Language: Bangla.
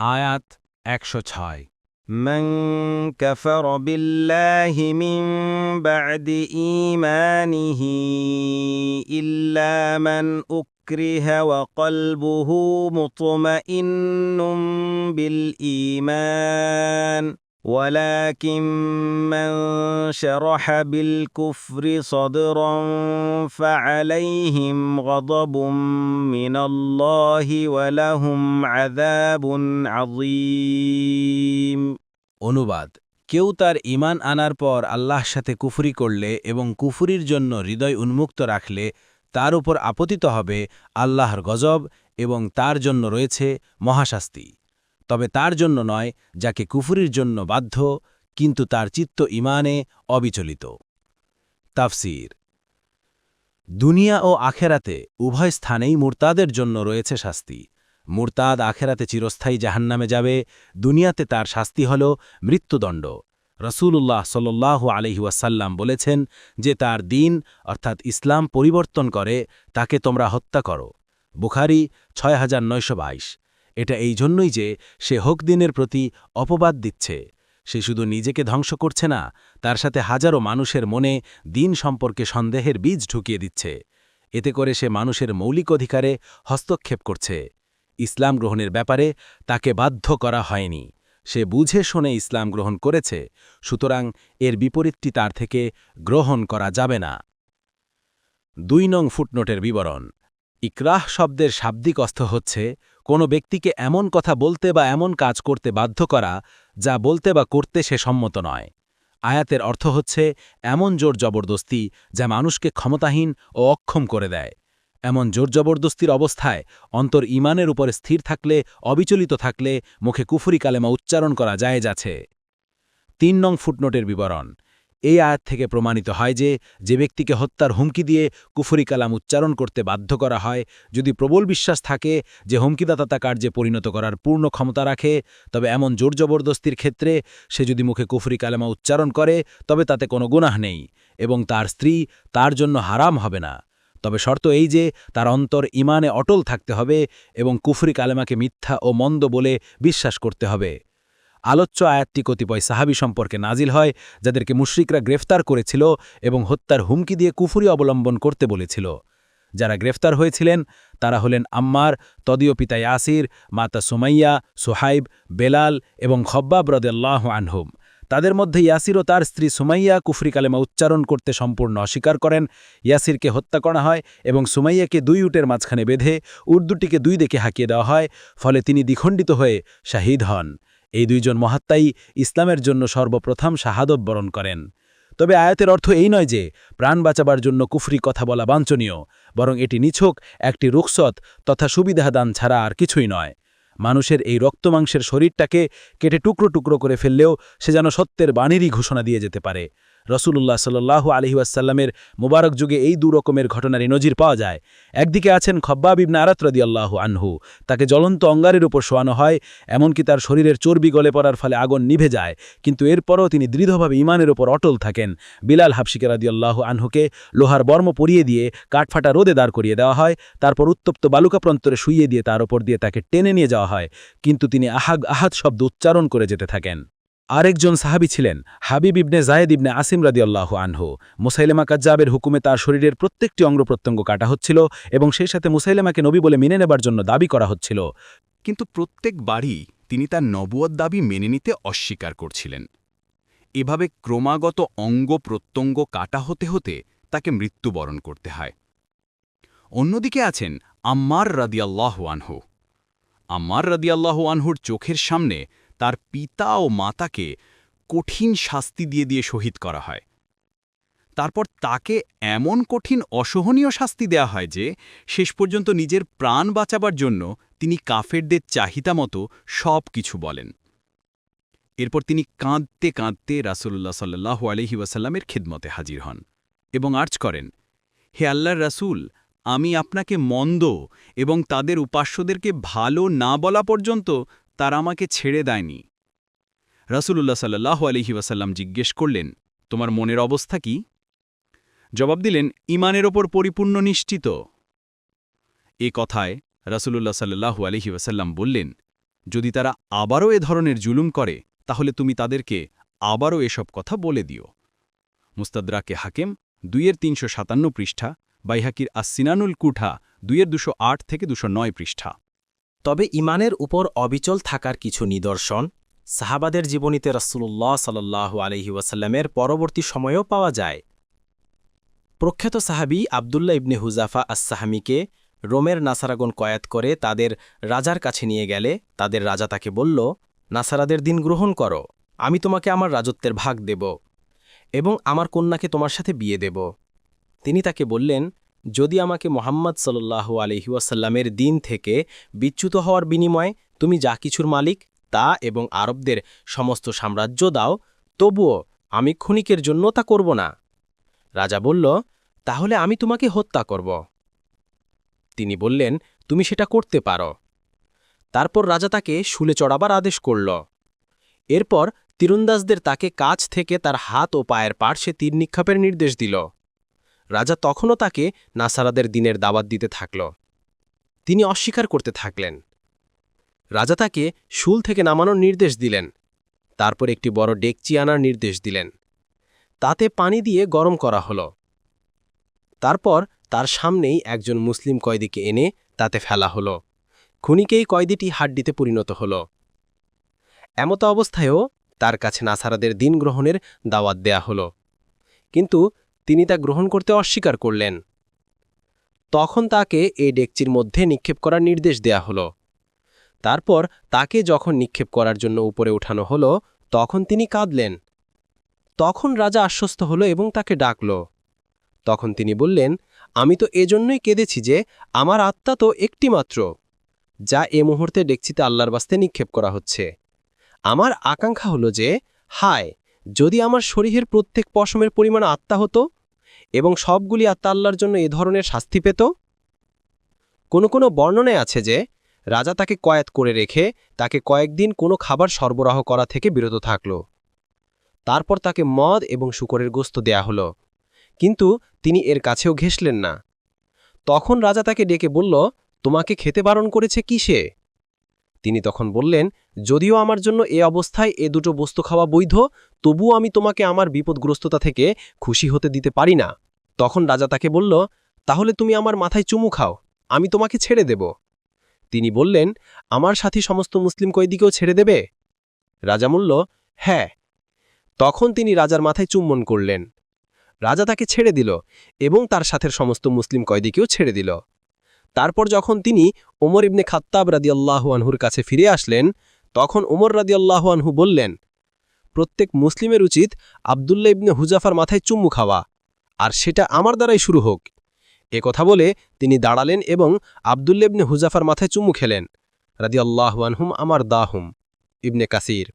আয়াত ১০৬ من كفر بالله من بعد إيمانه إلا من أكره وقلبه مطمئن بالإيمان ولكن من شرح بالكفر صدرا فعليهم غضب من الله ولهم عذاب عظيم অনুবাদ কেউ তার ঈমান আনার পর আল্লাহর সাথে কুফরি করলে এবং কুফরির জন্য হৃদয় উন্মুক্ত রাখলে তার উপর আপতিত হবে আল্লাহর গজব এবং তার জন্য রয়েছে মহাশাস্তি তবে তার জন্য নয় যাকে কুফরির জন্য বাধ্য কিন্তু তার চিত্ত ঈমানে অবিচলিত তাফসীর দুনিয়া ও আখেরাতে উভয় স্থানেই মুরতাদের জন্য রয়েছে শাস্তি মুরতাদ আখেরাতে চিরস্থায়ী জাহান্নামে যাবে দুনিয়াতে তার শাস্তি হল মৃত্যুদণ্ড রসূলুল্লাহ সাল্লাল্লাহু আলাইহি ওয়াসাল্লাম বলেছেন যে তার দিন অর্থাৎ ইসলাম পরিবর্তন করে তাকে তোমরা হত্যা করো বুখারী ৬৯২২ এটা এই জন্যই যে সে হক দিনের প্রতি অপবাদ দিচ্ছে সে শুধু নিজেকে ধ্বংস করছে না তার সাথে হাজারো মানুষের মনে দিন সম্পর্কে সন্দেহের বীজ ঢুকিয়ে দিচ্ছে এতে করে সে মানুষের মৌলিক অধিকারে হস্তক্ষেপ করছে ইসলাম গ্রহণের ব্যাপারে তাকে বাধ্য করা হয়নি সে বুঝে শুনে ইসলাম গ্রহণ করেছে সুতরাং এর বিপরীতটি তার থেকে গ্রহণ করা যাবে না ২ নং ফুটনোটের বিবরণ ইকরাহ শব্দের শাব্দিক অর্থ হচ্ছে কোনো ব্যক্তিকে এমন কথা বলতে বা এমন কাজ করতে বাধ্য করা যা বলতে বা করতে সে সম্মত নয় আয়াতের অর্থ হচ্ছে এমন জোর জবরদস্তি যা মানুষকে ক্ষমতাহীন ও অক্ষম করে দেয় এমন জোর জবরদস্তির অবস্থায় অন্তর ঈমানের উপরে স্থির থাকলে অবিচলিত থাকলে মুখে কুফরি কালেমা উচ্চারণ করা জায়েজ আছে ৩ নং ফুটনোটের বিবরণ এই আয়াত থেকে প্রমাণিত হয় যে ব্যক্তিকে হত্যার হুমকি দিয়ে কুফরি কালাম উচ্চারণ করতে বাধ্য করা হয় যদি প্রবল বিশ্বাস থাকে যে হুমকিদাতা তা কার্যে পরিণত করার পূর্ণ ক্ষমতা রাখে তবে এমন জোর জবরদস্তির ক্ষেত্রে সে যদি মুখে কুফরি কালেমা উচ্চারণ করে তবে তাতে কোনো গুনাহ নেই এবং তার স্ত্রী তার জন্য হারাম হবে না তবে শর্ত এই যে তার অন্তর ঈমানে অটল থাকতে হবে এবং কুফরি কালেমাকে মিথ্যা ও মন্দ বলে বিশ্বাস করতে হবে আলোচ্য আয়াতটি কতিপয় সাহাবী সম্পর্কে নাজিল হয় যাদেরকে মুশরিকরা গ্রেফতার করেছিল এবং হত্যার হুমকি দিয়ে কুফরি অবলম্বন করতে বলেছিল যারা গ্রেফতার হয়েছিলেন তারা হলেন আম্মার তদীয় পিতা ইয়াসির মাতা সুমাইয়া সুহাইব বেলাল এবং খব্বাব রাদিয়াল্লাহু আনহুম তাদের মধ্যে ইয়াসির ও তার স্ত্রী সুমাইয়া কুফরি কালেমা উচ্চারণ করতে সম্পূর্ণ অস্বীকার করেন ইয়াসিরকে হত্যা করা হয় এবং সুমাইয়াকে 2 উটের মাঝখানে বেঁধে উর্দুটিকে 2 দিকে হাঁকিয়ে দেওয়া হয় ফলে তিনি দ্বিখণ্ডিত হয়ে শাহীদ হন এই 2 জন মহাত্মাই ইসলামের জন্য সর্বপ্রথম শাহাদত বরণ করেন তবে আয়াতের অর্থ এই নয় যে প্রাণ বাঁচাবার জন্য কুফরি কথা বলা বাঞ্ছনীয় বরং এটি নিছক একটি রুখসত তথা সুবিধাদান ছাড়া আর কিছুই নয় মানুষের এই রক্তমাংসের শরীরটাকে কেটে টুকরো টুকরো করে ফেললেও সে যেন সত্যের বাণীরই ঘোষণা দিয়ে যেতে পারে রসূলুল্লাহ সাল্লাল্লাহু আলাইহি ওয়াসাল্লামের মুবারক যুগে এই 2 রকমের ঘটনারই নজির পাওয়া যায় একদিকে আছেন খব্বাব ইবনে আরাত রাদিয়াল্লাহু আনহু তাকে জ্বলন্ত অঙ্গারের উপর শোয়ানো হয় এমনকি তার শরীরের চর্বি গলে পড়ার ফলে আগুন নিভে যায় কিন্তু এরপরও তিনি দৃঢ়ভাবে ঈমানের উপর অটল থাকেন বিলাল হাবশিকে রাদিয়াল্লাহু আনহুকে লোহার বর্ম পরিয়ে দিয়ে কাঠফাটা রোদে দাঁড় করিয়ে দেওয়া হয় তারপর উত্তপ্ত বালুকা প্রান্তরে শুইয়ে দিয়ে তার উপর দিয়ে তাকে টেনে নিয়ে যাওয়া হয় কিন্তু তিনি আহাদ শব্দ উচ্চারণ করে যেতে থাকেন আরেকজন সাহাবী ছিলেন হাবিব ইবনে জায়েদ ইবনে আসিম রাদিয়াল্লাহু আনহু মুসাইলেমা কাজ্জাবের হুকুমে তার শরীরের প্রত্যেকটি অঙ্গপ্রত্যঙ্গ কাটা হচ্ছিল এবং সেই সাথে মুসাইলেমাকে নবী বলে মেনে নেবার জন্য দাবি করা হচ্ছিল কিন্তু প্রত্যেকবারই তিনি তার নবুয়ত দাবি মেনে নিতে অস্বীকার করছিলেন এভাবে ক্রমাগত অঙ্গ প্রত্যঙ্গ কাটা হতে হতে তাকে মৃত্যুবরণ করতে হয় অন্যদিকে আছেন আম্মার রাদিয়াল্লাহু আনহু আম্মার রাদিয়াল্লাহু আনহুর চোখের সামনে তার পিতা ও মাতাকে কঠিন শাস্তি দিয়ে শহীদ করা হয় তারপর তাকে এমন কঠিন অসহনীয় শাস্তি দেয়া হয় যে শেষ পর্যন্ত নিজের প্রাণ বাঁচাবার জন্য তিনি কাফেরদের চাহিদা মতো সব কিছু বলেন এরপর তিনি কাঁদতে কাঁদতে রাসূলুল্লাহ সাল্লাল্লাহু আলাইহি ওয়াসাল্লামের খিদমতে হাজির হন এবং আর্জ করেন হে আল্লাহর রাসূল আমি আপনাকে মন্দ এবং তাদের উপাস্যদেরকে ভালো না বলা পর্যন্ত তারা আমাকে ছেড়ে দেয়নি রাসূলুল্লাহ সাল্লাল্লাহু আলাইহি ওয়াসাল্লাম জিজ্ঞেস করলেন তোমার মনের অবস্থা কি জবাব দিলেন ঈমানের ওপর পরিপূর্ণ নিশ্চিত এ কথায় রাসূলুল্লাহ সাল্লাল্লাহু আলাইহি ওয়াসাল্লাম বললেন যদি তারা আবারও এ ধরনের জুলুম করে তাহলে তুমি তাদেরকে আবারও এসব কথা বলে দিও। মুস্তাদরাকে হাকিম 2-357 পৃষ্ঠা, বাইহাকির আস-সিনানুল কুঠা 2-208 থেকে 209 পৃষ্ঠা। তবে ইমানের উপর অবিচল থাকার কিছু নিদর্শন সাহাবাদের জীবনীতে রাসূলুল্লাহ সাল্লাল্লাহু আলাইহি ওয়াসাল্লামের পরবর্তী সময়েও পাওয়া যায়। প্রখ্যাত সাহাবী আবদুল্লাহ ইবনে হুযাফা আস-সাহামীকে রোমের নাসারাগণ কয়াত করে তাদের রাজার কাছে নিয়ে গেলে তাদের রাজা তাকে বলল, নাসারাদের দিন গ্রহণ করো, আমি তোমাকে আমার রাজত্বের ভাগ দেব এবং আমার কন্যাকে তোমার সাথে বিয়ে দেব। তিনি তাকে বললেন, যদি আমাকে মুহাম্মদ সাল্লাল্লাহু আলাইহি ওয়াসাল্লামের দিন থেকে বিচ্যুত হওয়ার বিনিময়ে তুমি যা কিছুর মালিক তা এবং আরবদের সমস্ত সাম্রাজ্য দাও, তবুও আমি ক্ষণিকের জন্য তা করব না। রাজা বলল, তাহলে আমি তোমাকে হত্যা করব। তিনি বললেন, তুমি সেটা করতে পারো। তারপর রাজা তাকে শুলে চড়াবার আদেশ করল। এরপর তীরন্দাজদের তাকে কাছ থেকে তার হাত ও পায়ের পার্শ্বে তীর নিক্ষেপের নির্দেশ দিল। রাজা তখনও তাকে নাসারাদের দিনের দাওয়াত দিতে থাকল। তিনি অস্বীকার করতে থাকলেন। রাজা তাকে শুল থেকে নামানোর নির্দেশ দিলেন। তারপর একটি বড় ডেকচি আনার নির্দেশ দিলেন। তাতে পানি দিয়ে গরম করা হল। তারপর তার সামনেই একজন মুসলিম কয়েদিকে এনে তাতে ফেলা হল। ক্ষণিকেই কয়েদিটি হাড্ডিতে পরিণত হল। এমত অবস্থায়ও তার কাছে নাসারাদের দিন গ্রহণের দাওয়াত দেয়া হল, কিন্তু তিনি তা গ্রহণ করতে অস্বীকার করলেন। তখন তাকে এই ডেকচির মধ্যে নিক্ষেপ করার নির্দেশ দেয়া হল। তারপর তাকে যখন নিক্ষেপ করার জন্য উপরে উঠানো হল, তখন তিনি কাঁদলেন। তখন রাজা আশ্বস্ত হল এবং তাকে ডাকল। তখন তিনি বললেন, আমি তো এজন্যই কেঁদেছি যে আমার আত্মা তো একটি মাত্র, যা এ মুহূর্তে ডেকচিতে আল্লাহর বাস্তে নিক্ষেপ করা হচ্ছে। আমার আকাঙ্ক্ষা হল যে, হায়, যদি আমার শরীরের প্রত্যেক পশমের পরিমাণ আত্মা হতো এবং সবগুলি আত্মা আল্লাহর জন্য এ ধরনের শাস্তি পেত। কোনো কোনো বর্ণনায় আছে যে রাজা তাকে কয়েদ করে রেখে তাকে কয়েকদিন কোনো খাবার সরবরাহ করা থেকে বিরত থাকল। তারপর তাকে মদ এবং শূকরের গোস্ত দেয়া হল, কিন্তু তিনি এর কাছেও ঘেঁষলেন না। তখন রাজা তাকে ডেকে বলল, তোমাকে খেতে বারণ করেছে কিসে? তিনি তখন বললেন, যদিও আমার জন্য এ অবস্থায় এ দুটো বস্তু খাওয়া বৈধ, তবুও আমি তোমাকে আমার বিপদগ্রস্ততা থেকে খুশি হতে দিতে পারি না। তখন রাজা তাকে বলল, তাহলে তুমি আমার মাথায় চুমু খাও, আমি তোমাকে ছেড়ে দেব। তিনি বললেন, আমার সাথী সমস্ত মুসলিম কয়েদিকেও ছেড়ে দেবে? রাজা বলল, হ্যাঁ। তখন তিনি রাজার মাথায় চুম্বন করলেন। রাজা তাকে ছেড়ে দিল এবং তার সাথের সমস্ত মুসলিম কয়েদিকেও ছেড়ে দিল। তারপর যখন তিনি ওমর ইবনে খাত্তাব রাদিয়াল্লাহু আনহুর কাছে ফিরে আসলেন, তখন ওমর রাদিয়াল্লাহু আনহু বললেন, প্রত্যেক মুসলিমের উচিত আবদুল্লাহ ইবনে হুযাফার মাথায় চুম্মু খাওয়া, আর সেটা আমার দ্বারাই শুরু হোক। এ কথা বলে তিনি দাঁড়ালেন এবং আবদুল্লাহ ইবনে হুযাফার মাথায় চুম্মু খেলেন রাদিয়াল্লাহু আনহুম আমার দাহুম। ইবনে কাসির।